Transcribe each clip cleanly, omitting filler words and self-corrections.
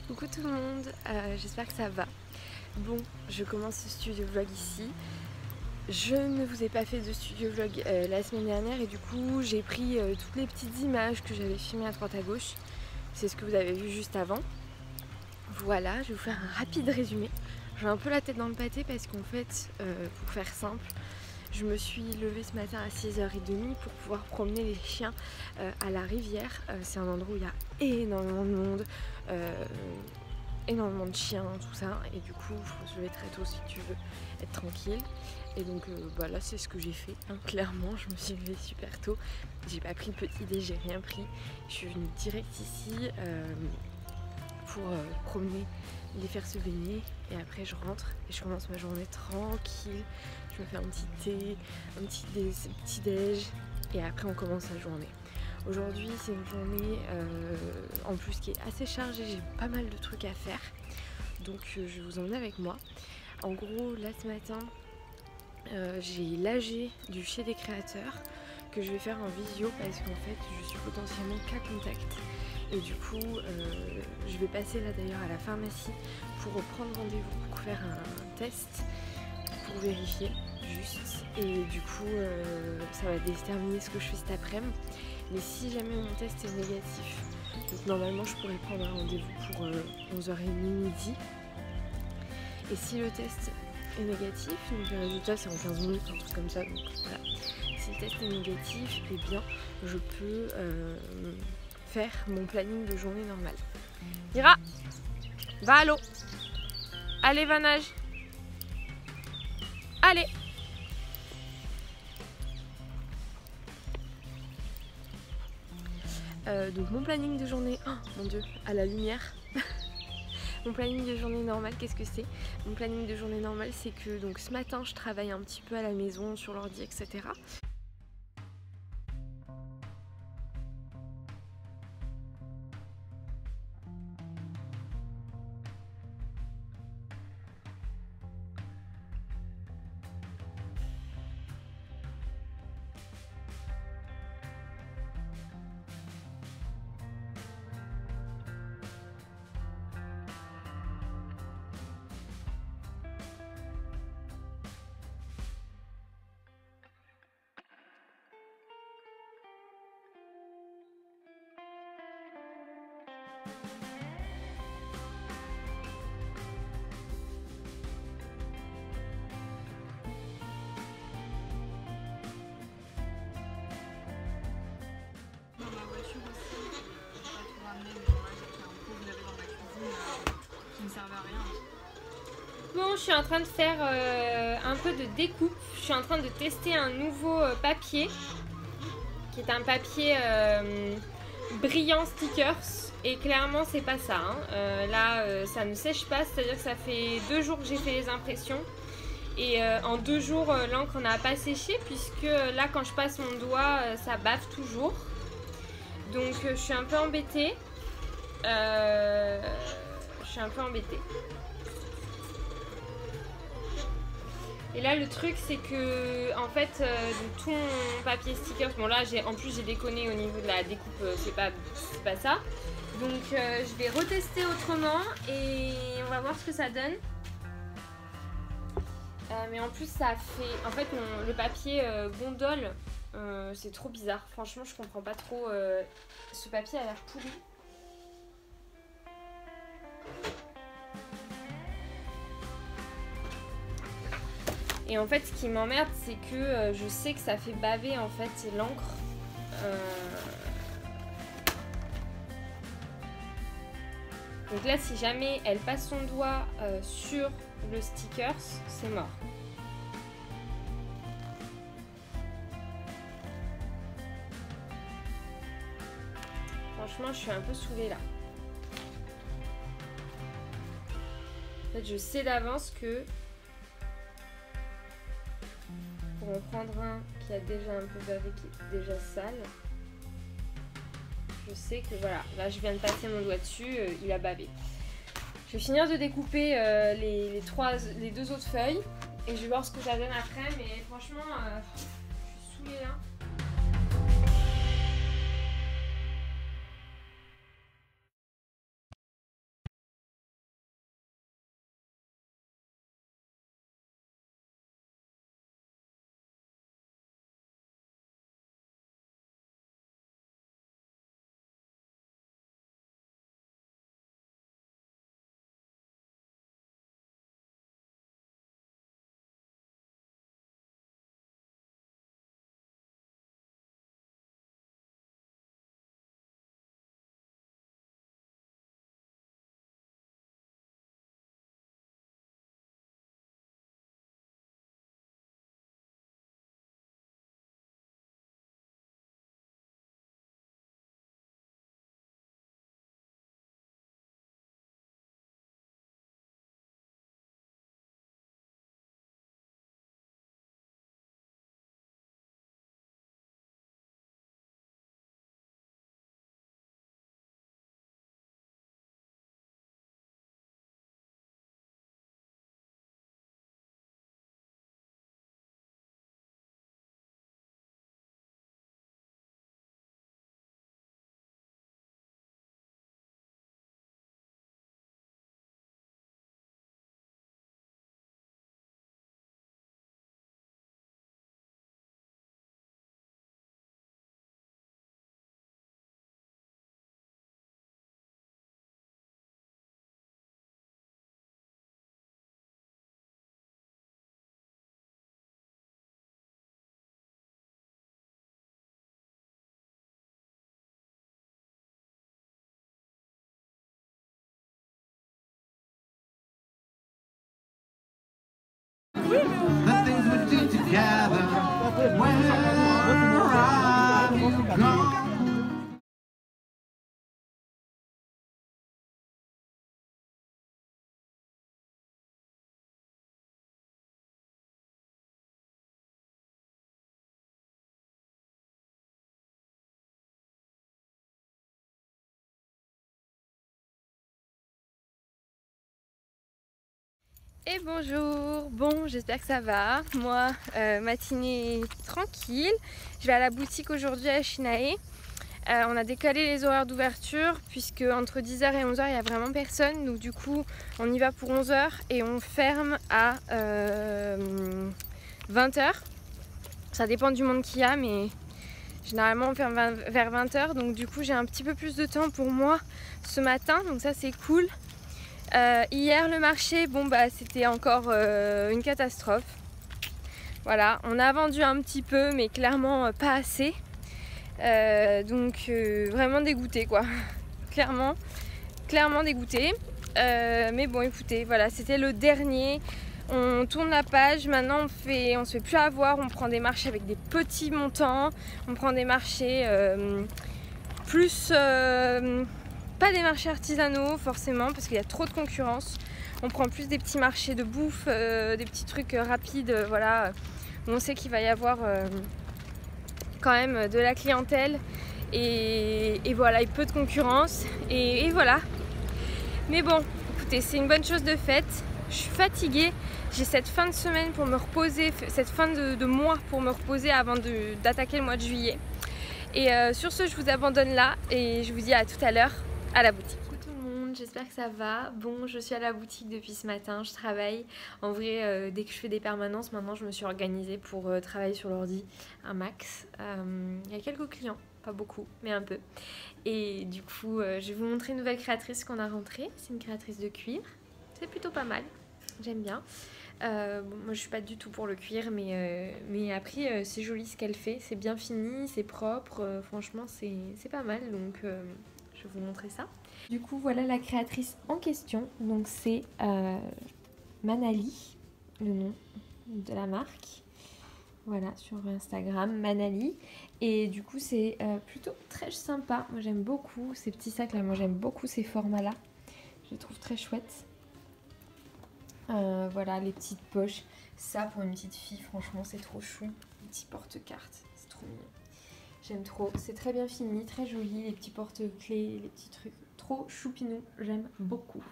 Coucou tout le monde, j'espère que ça va. Bon, je commence ce studio vlog ici. Je ne vous ai pas fait de studio vlog la semaine dernière et du coup j'ai pris toutes les petites images que j'avais filmées à droite à gauche. C'est ce que vous avez vu juste avant. Voilà, je vais vous faire un rapide résumé. J'ai un peu la tête dans le pâté parce qu'en fait, pour faire simple, je me suis levée ce matin à 6h30 pour pouvoir promener les chiens à la rivière. C'est un endroit où il y a énormément de monde, énormément de chiens, tout ça. Et du coup, il faut se lever très tôt si tu veux être tranquille. Et donc bah là, c'est ce que j'ai fait. Hein. Clairement, je me suis levée super tôt. J'ai pas pris le petit déj, j'ai rien pris. Je suis venue direct ici pour promener, les faire se baigner. Et après, je rentre et je commence ma journée tranquille. Je me fais un petit thé, un petit déj et après on commence la journée. Aujourd'hui c'est une journée en plus qui est assez chargée, j'ai pas mal de trucs à faire. Donc je vais vous emmener avec moi. En gros là ce matin j'ai l'AG du chez des créateurs que je vais faire en visio parce qu'en fait je suis potentiellement cas contact. Et du coup je vais passer là d'ailleurs à la pharmacie pour prendre rendez-vous pour faire un test pour vérifier juste et du coup ça va déterminer ce que je fais cet après-midi. Mais si jamais mon test est négatif, donc normalement je pourrais prendre un rendez-vous pour 11h30 midi. Et si le test est négatif, donc le résultat c'est en 15 minutes, un truc comme ça, donc voilà. Si le test est négatif, eh bien je peux faire mon planning de journée normale. Ira, va à l'eau. Allez, va nage. Allez. Donc mon planning de journée, oh mon dieu, à la lumière. Mon planning de journée normale, qu'est-ce que c'est? Mon planning de journée normale, c'est que donc ce matin je travaille un petit peu à la maison, sur l'ordi, etc. Bon, je suis en train de faire un peu de découpe. Je suis en train de tester un nouveau papier qui est un papier brillant stickers. Et clairement, c'est pas ça. Hein. Là, ça ne sèche pas, c'est-à-dire que ça fait 2 jours que j'ai fait les impressions. Et en 2 jours, l'encre n'a pas séché puisque là, quand je passe mon doigt, ça bave toujours. Donc, je suis un peu embêtée. Et là le truc c'est que en fait tout mon papier stickers, bon là en plus j'ai déconné au niveau de la découpe, c'est pas ça. Donc je vais retester autrement et on va voir ce que ça donne. Mais en plus ça fait, en fait le papier gondole, c'est trop bizarre. Franchement je comprends pas trop, ce papier a l'air pourri. Et en fait ce qui m'emmerde c'est que je sais que ça fait baver en fait l'encre. Donc là si jamais elle passe son doigt sur le stickers, c'est mort. Franchement je suis un peu saoulée là. En fait je sais d'avance que pour en prendre un qui a déjà un peu bavé, qui est déjà sale, je sais que voilà, là je viens de passer mon doigt dessus, il a bavé. Je vais finir de découper les 2 autres feuilles et je vais voir ce que ça donne après, mais franchement je suis saoulée là. the things we did together. Where are you gone? Et bonjour, bon j'espère que ça va, moi matinée tranquille, je vais à la boutique aujourd'hui à Shinhae. On a décalé les horaires d'ouverture puisque entre 10h et 11h il n'y a vraiment personne, donc du coup on y va pour 11h et on ferme à 20h. Ça dépend du monde qu'il y a, mais généralement on ferme vers 20h, donc du coup j'ai un petit peu plus de temps pour moi ce matin, donc ça c'est cool. Hier le marché, bon bah c'était encore une catastrophe. Voilà, on a vendu un petit peu mais clairement pas assez. Donc vraiment dégoûté quoi. clairement dégoûté. Mais bon écoutez, voilà, c'était le dernier. On tourne la page, maintenant on se fait plus avoir, on prend des marchés avec des petits montants, on prend des marchés plus pas des marchés artisanaux forcément parce qu'il y a trop de concurrence. On prend plus des petits marchés de bouffe, des petits trucs rapides, voilà, où on sait qu'il va y avoir quand même de la clientèle et voilà, et peu de concurrence et voilà. Mais bon, écoutez, c'est une bonne chose de faite. Je suis fatiguée, j'ai cette fin de semaine pour me reposer, cette fin de mois pour me reposer avant d'attaquer le mois de juillet. Et sur ce, je vous abandonne là et je vous dis à tout à l'heure à la boutique. Coucou tout le monde, j'espère que ça va. Bon, je suis à la boutique depuis ce matin, je travaille. En vrai, dès que je fais des permanences, maintenant je me suis organisée pour travailler sur l'ordi un max. Il y a quelques clients, pas beaucoup, mais un peu. Et du coup, je vais vous montrer une nouvelle créatrice qu'on a rentrée. C'est une créatrice de cuir. C'est plutôt pas mal, j'aime bien. Bon, moi je suis pas du tout pour le cuir, mais après c'est joli ce qu'elle fait, c'est bien fini, c'est propre, franchement c'est pas mal, donc je vais vous montrer ça. Du coup voilà la créatrice en question, donc c'est Manali, le nom de la marque, voilà, sur Instagram, Manali, et du coup c'est plutôt très sympa. Moi j'aime beaucoup ces petits sacs là, moi j'aime beaucoup ces formats là, je les trouve très chouettes. Voilà les petites poches, ça pour une petite fille franchement c'est trop chou, les petits porte-cartes, c'est trop mignon, j'aime trop, c'est très bien fini, très joli, les petits porte-clés, les petits trucs, trop choupinou, j'aime beaucoup.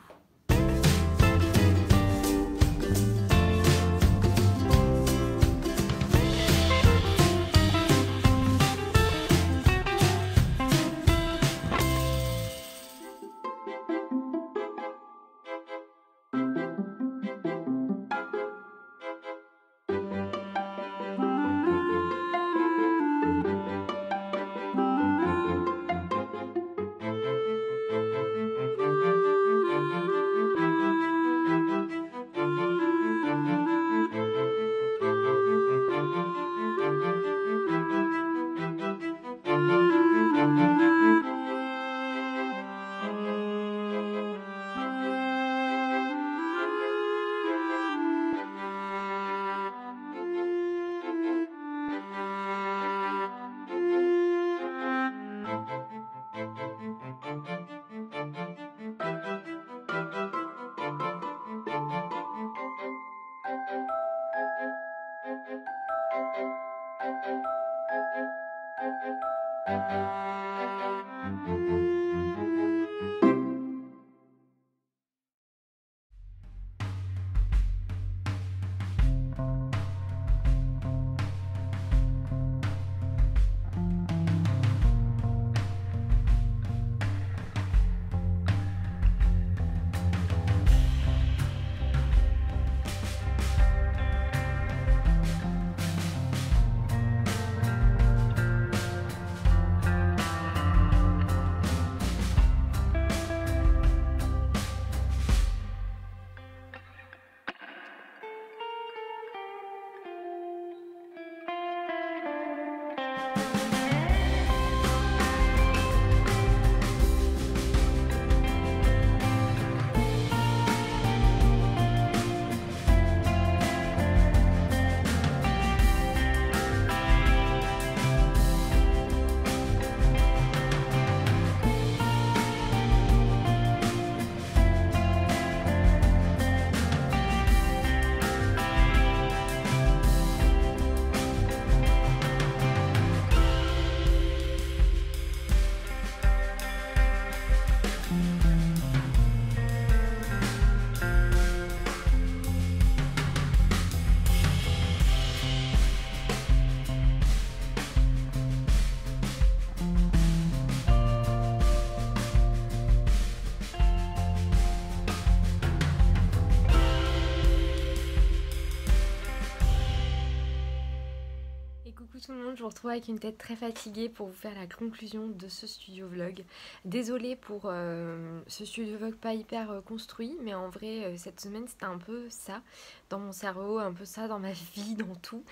monde, je vous retrouve avec une tête très fatiguée pour vous faire la conclusion de ce studio vlog. Désolée pour ce studio vlog pas hyper construit, mais en vrai cette semaine c'était un peu ça dans mon cerveau, un peu ça dans ma vie, dans tout.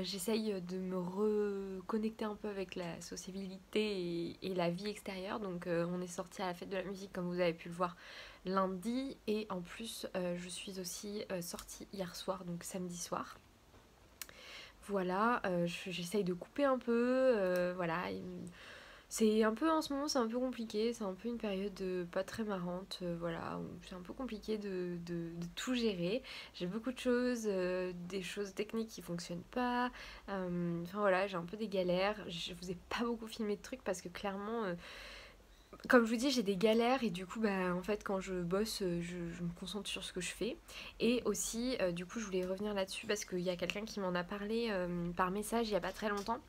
J'essaye de me reconnecter un peu avec la sociabilité et la vie extérieure, donc on est sorti à la fête de la musique comme vous avez pu le voir lundi, et en plus je suis aussi sortie hier soir, donc samedi soir. Voilà, j'essaye de couper un peu, voilà. C'est un peu en ce moment, c'est un peu compliqué, c'est un peu une période pas très marrante, voilà, où c'est un peu compliqué de tout gérer. J'ai beaucoup de choses, des choses techniques qui fonctionnent pas, enfin voilà, j'ai un peu des galères. Je vous ai pas beaucoup filmé de trucs parce que clairement, comme je vous dis, j'ai des galères et du coup, bah, en fait, quand je bosse, je me concentre sur ce que je fais. Et aussi, du coup, je voulais revenir là-dessus parce qu'il y a quelqu'un qui m'en a parlé par message il n'y a pas très longtemps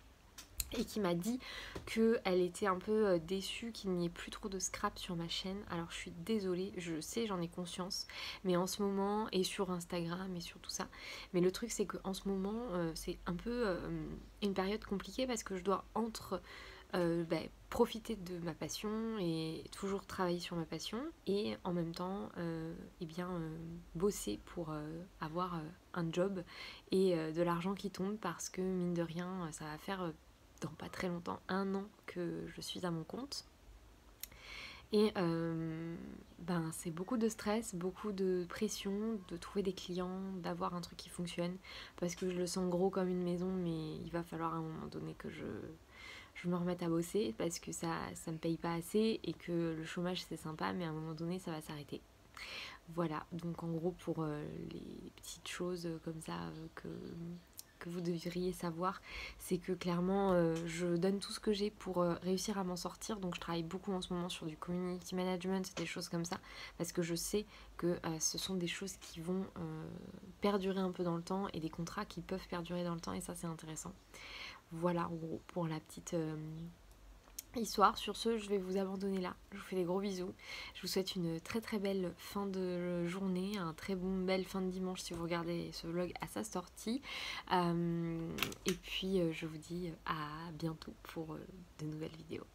et qui m'a dit qu'elle était un peu déçue qu'il n'y ait plus trop de scrap sur ma chaîne. Alors je suis désolée, je sais, j'en ai conscience, mais en ce moment, et sur Instagram et sur tout ça, mais le truc c'est qu'en ce moment, c'est un peu une période compliquée parce que je dois profiter de ma passion et toujours travailler sur ma passion et en même temps bosser pour avoir un job et de l'argent qui tombe, parce que mine de rien ça va faire dans pas très longtemps 1 an que je suis à mon compte. Et c'est beaucoup de stress, beaucoup de pression, de trouver des clients, d'avoir un truc qui fonctionne, parce que je le sens gros comme une maison, mais il va falloir à un moment donné que je me remette à bosser, parce que ça me paye pas assez et que le chômage c'est sympa, mais à un moment donné ça va s'arrêter. Voilà, donc en gros pour les petites choses comme ça que vous devriez savoir, c'est que clairement je donne tout ce que j'ai pour réussir à m'en sortir. Donc je travaille beaucoup en ce moment sur du community management, des choses comme ça, parce que je sais que ce sont des choses qui vont perdurer un peu dans le temps, et des contrats qui peuvent perdurer dans le temps, et ça c'est intéressant. Voilà en gros pour la petite histoire. Sur ce, je vais vous abandonner là. Je vous fais des gros bisous. Je vous souhaite une très très belle fin de journée, un très belle fin de dimanche si vous regardez ce vlog à sa sortie. Et puis je vous dis à bientôt pour de nouvelles vidéos.